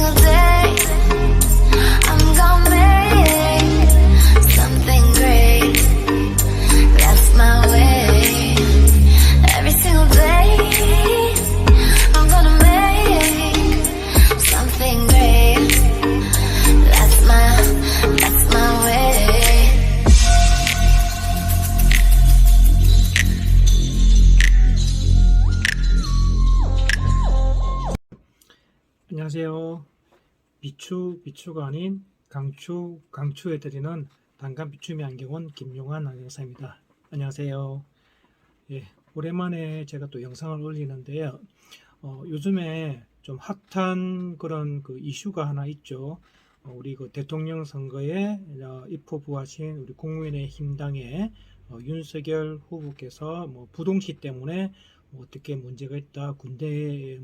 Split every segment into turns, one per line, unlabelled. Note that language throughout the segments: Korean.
single day I'm gonna make something great. That's my way. Every single day I'm gonna make something great. That's my way.
안녕하세요. 비추가 아닌 강추해드리는 단감 비추미 안경원 김용환 안경사입니다. 안녕하세요. 예, 오랜만에 제가 또 영상을 올리는데요. 요즘에 좀 핫한 그런 그 이슈가 하나 있죠. 우리 그 대통령 선거에 입후보하신 우리 국민의힘당의 윤석열 후보께서 뭐 부동시 때문에 어떻게 문제가 있다, 군대에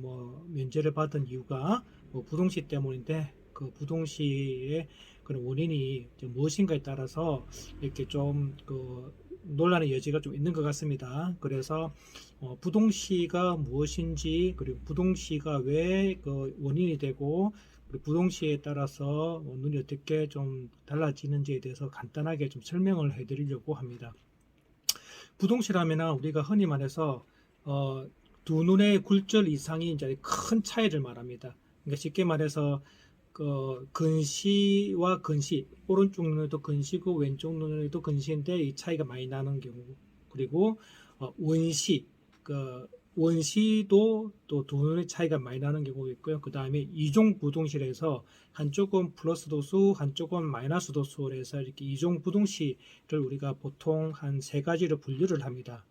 면제를 받은 이유가 부동시 때문인데 그 부동시의 그런 원인이 무엇인가에 따라서 이렇게 좀 그 논란의 여지가 좀 있는 것 같습니다. 그래서 부동시가 무엇인지, 그리고 부동시가 왜 그 원인이 되고, 그리고 부동시에 따라서 눈이 어떻게 좀 달라지는지에 대해서 간단하게 좀 설명을 해드리려고 합니다. 부동시라면 우리가 흔히 말해서 두 눈의 굴절 이상이 이제 큰 차이를 말합니다. 그러니까 쉽게 말해서 그 근시와 근시, 오른쪽 눈에도 근시고 왼쪽 눈에도 근시인데 이 차이가 많이 나는 경우, 그리고 원시, 원시도 또 두 눈의 차이가 많이 나는 경우가 있고요. 그 다음에 이종 부동실에서 한쪽은 플러스 도수, 한쪽은 마이너스 도수로 해서 이렇게 이종 부동시를 우리가 보통 한 세 가지로 분류를 합니다.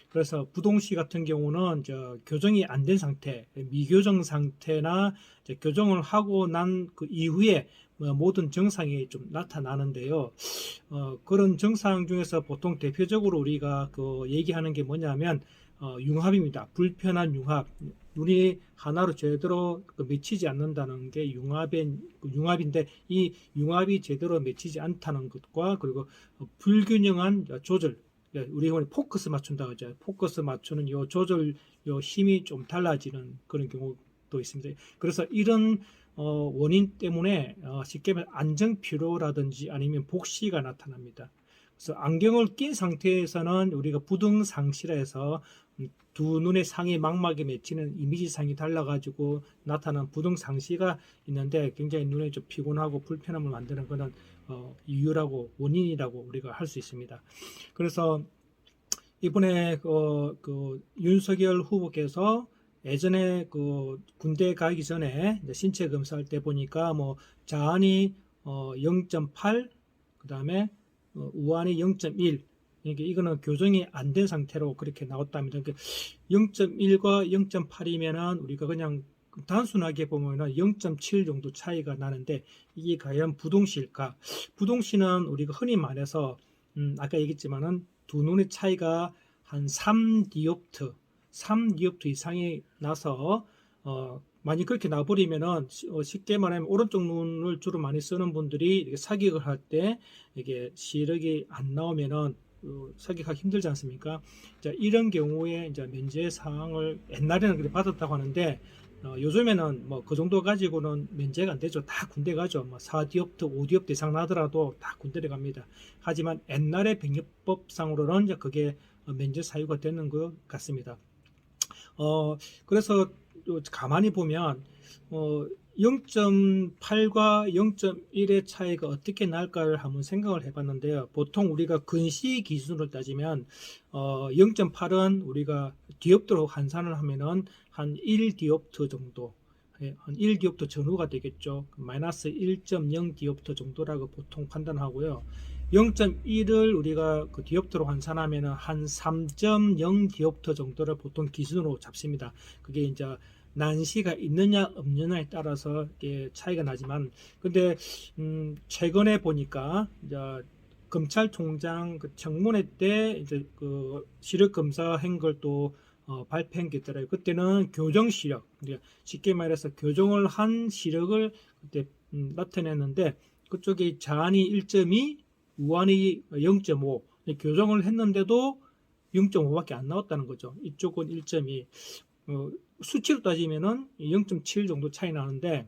그래서 부동시 같은 경우는 교정이 안 된 상태, 미교정 상태나 교정을 하고 난 그 이후에 모든 증상이 좀 나타나는데요. 그런 증상 중에서 보통 대표적으로 우리가 그 얘기하는 게 뭐냐면 융합입니다. 불편한 융합. 눈이 하나로 제대로 맺히지 않는다는 게 융합인데, 이 융합이 제대로 맺히지 않다는 것과, 그리고 불균형한 조절, 우리 포커스 맞춘다고 하죠. 포커스 맞추는 요 조절, 요 힘이 좀 달라지는 그런 경우도 있습니다. 그래서 이런 원인 때문에 쉽게 말해 안정피로라든지 아니면 복시가 나타납니다. 그래서 안경을 낀 상태에서는 우리가 부등상시라 해서 두 눈의 상이 망막에 맺히는 이미지상이 달라가지고 나타나는 부등상시가 있는데, 굉장히 눈에 좀 피곤하고 불편함을 만드는 그런 이유라고, 원인이라고 우리가 할 수 있습니다. 그래서 이번에 그 윤석열 후보께서 예전에 그 군대 가기 전에 신체 검사할 때 보니까 자안이 0.8, 그 다음에 우안이 0.1, 이거는 교정이 안 된 상태로 그렇게 나왔답니다. 0.1과 0.8이면은 우리가 그냥 단순하게 보면은 0.7 정도 차이가 나는데, 이게 과연 부동시일까? 부동시는 우리가 흔히 말해서 아까 얘기했지만은 두 눈의 차이가 한 3디옵트 이상이 나서 많이 그렇게 나버리면은 쉽게 말하면 오른쪽 눈을 주로 많이 쓰는 분들이 사격을 할 때 이게 시력이 안 나오면은 사격하기 힘들지 않습니까? 자, 이런 경우에 이제 면제 사항을 옛날에는 그렇게 받았다고 하는데, 요즘에는 그 정도 가지고는 면제가 안 되죠. 다 군대 가죠. 4디옵트, 5디옵트 이상 나더라도 다 군대를 갑니다. 하지만 옛날의 병력법상으로는 이제 그게 면제 사유가 되는 것 같습니다. 그래서 가만히 보면 0.8과 0.1의 차이가 어떻게 날까를 한번 생각을 해봤는데요. 보통 우리가 근시 기준으로 따지면 0.8은 우리가 디옵트로 환산을 하면은 한 1디옵트 정도, 한 1디옵트 전후가 되겠죠. 마이너스 1.0 디옵트 정도라고 보통 판단하고요. 0.1을 우리가 그 디옵트로 환산하면 한 3.0 디옵트 정도를 보통 기준으로 잡습니다. 그게 이제 난시가 있느냐 없느냐에 따라서 차이가 나지만, 근데 최근에 보니까 이제 검찰총장 그 청문회 때 이제 그 시력 검사한 걸 또 발표한 게 있더라고요. 그때는 교정 시력, 쉽게 말해서 교정을 한 시력을 그때 나타냈는데, 그쪽에 자안이 1.2, 우안이 0.5, 교정을 했는데도 0.5밖에 안 나왔다는 거죠. 이쪽은 1.2. 수치로 따지면은 0.7 정도 차이 나는데,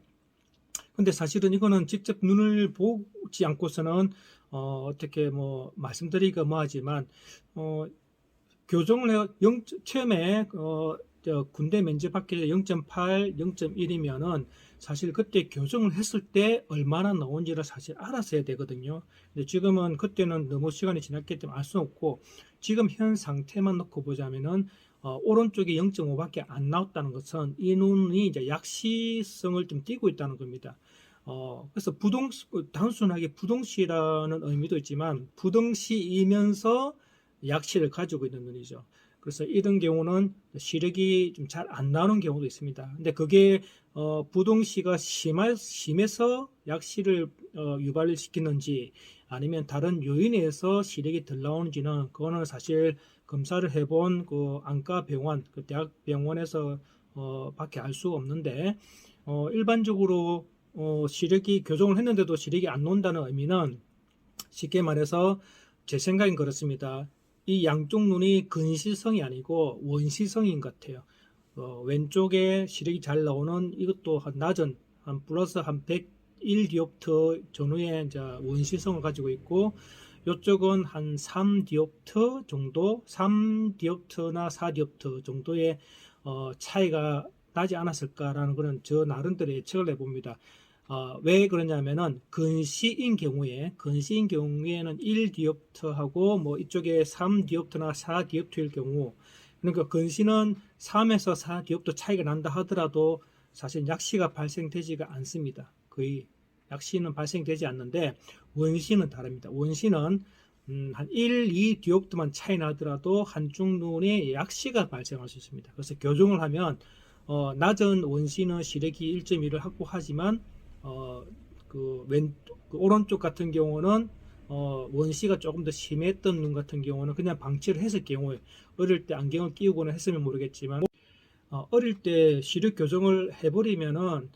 근데 사실은 이거는 직접 눈을 보지 않고서는 어떻게 뭐 말씀드리기가 뭐하지만 어, 교정을 처음에 군대 면접학교 0.8, 0.1이면은 사실 그때 교정을 했을 때 얼마나 나온지를 사실 알았어야 되거든요. 근데 지금은 그때는 너무 시간이 지났기 때문에 알 수 없고 지금 현 상태만 놓고 보자면은 오른쪽이 0.5밖에 안 나왔다는 것은 이 눈이 이제 약시성을 좀 띠고 있다는 겁니다. 그래서 단순하게 부동시라는 의미도 있지만 부동시이면서 약시를 가지고 있는 눈이죠. 그래서 이런 경우는 시력이 좀 잘 안 나오는 경우도 있습니다. 근데 그게 부동시가 심해서 약시를 유발시키는지 아니면 다른 요인에 의해서 시력이 덜 나오는지는 그거는 사실 검사를 해본 그 안과 병원, 그 대학 병원에서 밖에 알 수가 없는데 일반적으로 시력이 교정을 했는데도 시력이 안 나온다는 의미는 쉽게 말해서 제 생각엔 그렇습니다. 이 양쪽 눈이 근시성이 아니고 원시성인 것 같아요. 왼쪽에 시력이 잘 나오는 이것도 한 낮은 한 플러스 한 101 디옵트 전후의 이제 원시성을 가지고 있고 이쪽은 한 3 디옵트 정도, 3 디옵트나 4 디옵트 정도의 차이가 나지 않았을까라는 그런 저 나름대로 예측을 해봅니다. 왜 그러냐면은 근시인 경우에는 1디옵트하고 뭐 이쪽에 3디옵트나 4디옵트일 경우 그러니까 근시는 3에서 4디옵트 차이가 난다 하더라도 사실 약시가 발생되지가 않습니다. 거의 약시는 발생되지 않는데 원시는 다릅니다. 원시는 한 1, 2디옵트만 차이 나더라도 한쪽 눈에 약시가 발생할 수 있습니다. 그래서 교정을 하면 낮은 원시는 시력이 1.1을 확보하지만 그 오른쪽 같은 경우는 원시가 조금 더 심했던 눈 같은 경우는 그냥 방치를 했을 경우에 어릴 때 안경을 끼우거나 했으면 모르겠지만 어릴 때 시력 교정을 해버리면은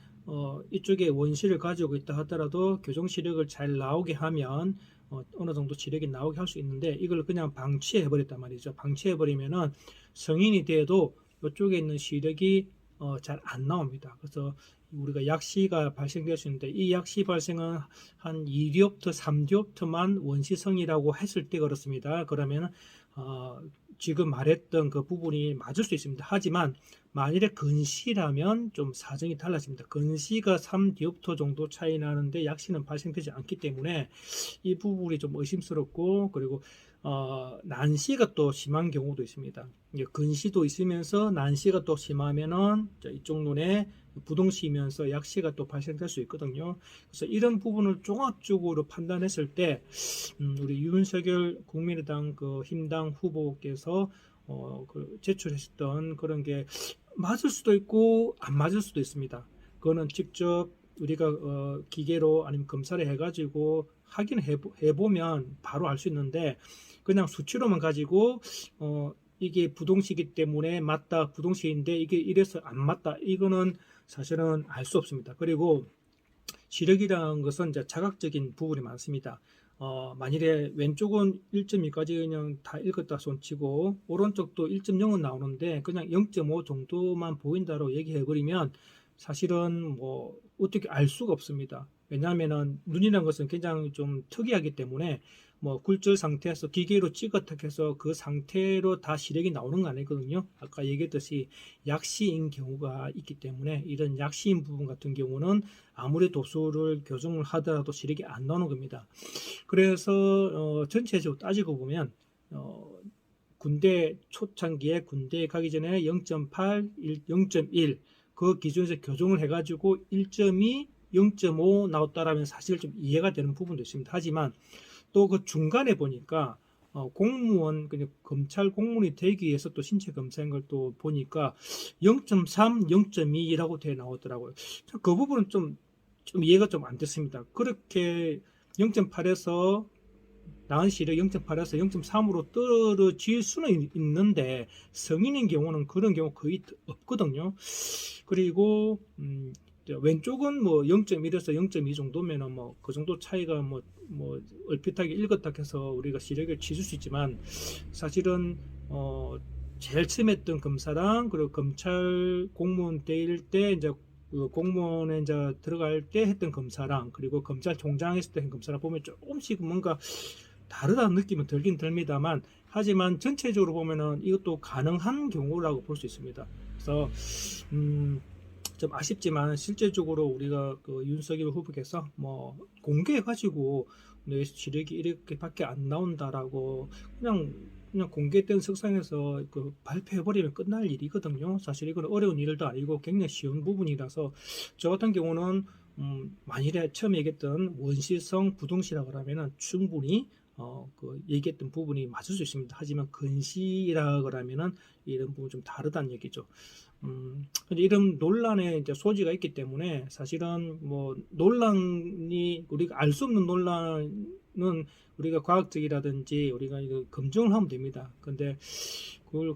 이쪽에 원시를 가지고 있다 하더라도 교정 시력을 잘 나오게 하면 어느 정도 시력이 나오게 할 수 있는데 이걸 그냥 방치해 버렸단 말이죠. 방치해 버리면은 성인이 돼도 이쪽에 있는 시력이 잘 안 나옵니다. 그래서 우리가 약시가 발생될 수 있는데 이 약시 발생은 한 2디옵트, 3디옵트만 원시성이라고 했을 때 그렇습니다. 그러면 지금 말했던 그 부분이 맞을 수 있습니다. 하지만 만일에 근시라면 좀 사정이 달라집니다. 근시가 3디옵트 정도 차이 나는데 약시는 발생되지 않기 때문에 이 부분이 좀 의심스럽고 그리고 난시가 또 심한 경우도 있습니다. 근시도 있으면서 난시가 또 심하면은 이쪽 눈에 부동시이면서 약시가 또 발생될 수 있거든요. 그래서 이런 부분을 종합적으로 판단했을 때 우리 윤석열 국민의당 그 힘당 후보께서 제출했던 그런 게 맞을 수도 있고 안 맞을 수도 있습니다. 그거는 직접 우리가 기계로 아니면 검사를 해가지고 해보면 바로 알 수 있는데 그냥 수치로만 가지고 이게 부동시이기 때문에 맞다, 부동시인데 이게 이래서 안 맞다, 이거는 사실은 알 수 없습니다. 그리고 시력이라는 것은 이제 자각적인 부분이 많습니다. 만일에 왼쪽은 1.2까지 그냥 다 읽었다 손치고 오른쪽도 1.0은 나오는데 그냥 0.5 정도만 보인다로 얘기해버리면 사실은 뭐 어떻게 알 수가 없습니다. 왜냐하면은 눈이라는 것은 굉장히 좀 특이하기 때문에 뭐 굴절 상태에서 기계로 찍었다 해서 그 상태로 다 시력이 나오는 거 아니거든요. 아까 얘기했듯이 약시인 경우가 있기 때문에 이런 약시인 부분 같은 경우는 아무리 도수를 교정을 하더라도 시력이 안 나오는 겁니다. 그래서 전체적으로 따지고 보면 군대 초창기에 군대에 가기 전에 0.8, 0.1 그 기준에서 교정을 해가지고 1.2, 0.5 나왔다라면 사실 좀 이해가 되는 부분도 있습니다. 하지만 또 그 중간에 보니까 공무원, 검찰 공무원이 되기 위해서 또 신체 검사인 걸 또 보니까 0.3, 0.2라고 돼 나오더라고요. 그 부분은 좀 이해가 좀 안 됐습니다. 그렇게 0.8에서 나은 시력 0.8에서 0.3으로 떨어질 수는 있는데 성인인 경우는 그런 경우 거의 없거든요. 그리고 왼쪽은 뭐 0.1에서 0.2 정도면은 뭐 그 정도 차이가 뭐 얼핏하게 읽었다 해서 우리가 시력을 치실 수 있지만 사실은 제일 처음 했던 검사랑 그리고 검찰 공무원 될 때 이제 그 공무원에 이제 들어갈 때 했던 검사랑 그리고 검찰총장 했을 때 했던 검사랑 보면 조금씩 뭔가 다르다는 느낌은 들긴 듭니다만, 하지만 전체적으로 보면은 이것도 가능한 경우라고 볼 수 있습니다. 그래서 좀 아쉽지만 실제적으로 우리가 그 윤석열 후보께서 뭐 공개해 가지고 내 시력이 이렇게밖에 안 나온다라고 그냥 공개된 석상에서 그 발표해 버리면 끝날 일이거든요. 사실 이건 어려운 일도 아니고 굉장히 쉬운 부분이라서, 저 같은 경우는 만일에 처음에 얘기했던 원시성 부동시라고 하면은 충분히 그 얘기했던 부분이 맞을 수 있습니다. 하지만 근시라 그러면은 이런 부분 좀 다르다는 얘기죠. 근데 이런 논란의 이제 소지가 있기 때문에 사실은 뭐 논란이 우리가 알 수 없는 논란은 우리가 과학적이라든지 우리가 이거 검증을 하면 됩니다. 근데 그걸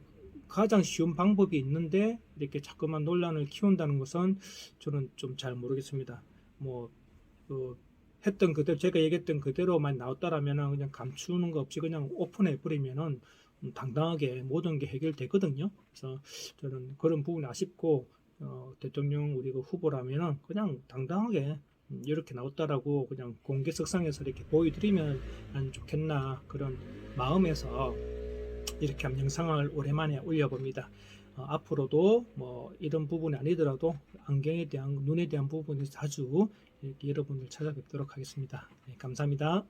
가장 쉬운 방법이 있는데 이렇게 자꾸만 논란을 키운다는 것은 저는 좀 잘 모르겠습니다. 뭐 했던 그대로 제가 얘기했던 그대로만 나왔다라면 그냥 감추는 거 없이 그냥 오픈해 버리면은 당당하게 모든 게 해결되거든요. 그래서 저는 그런 부분이 아쉽고, 대통령 우리가 후보라면은 그냥 당당하게 이렇게 나왔다라고 그냥 공개석상에서 이렇게 보여드리면 안 좋겠나, 그런 마음에서 이렇게 한번 영상을 오랜만에 올려봅니다. 앞으로도 뭐 이런 부분이 아니더라도 안경에 대한, 눈에 대한 부분에서 자주 이렇게 여러분들 찾아뵙도록 하겠습니다. 네, 감사합니다.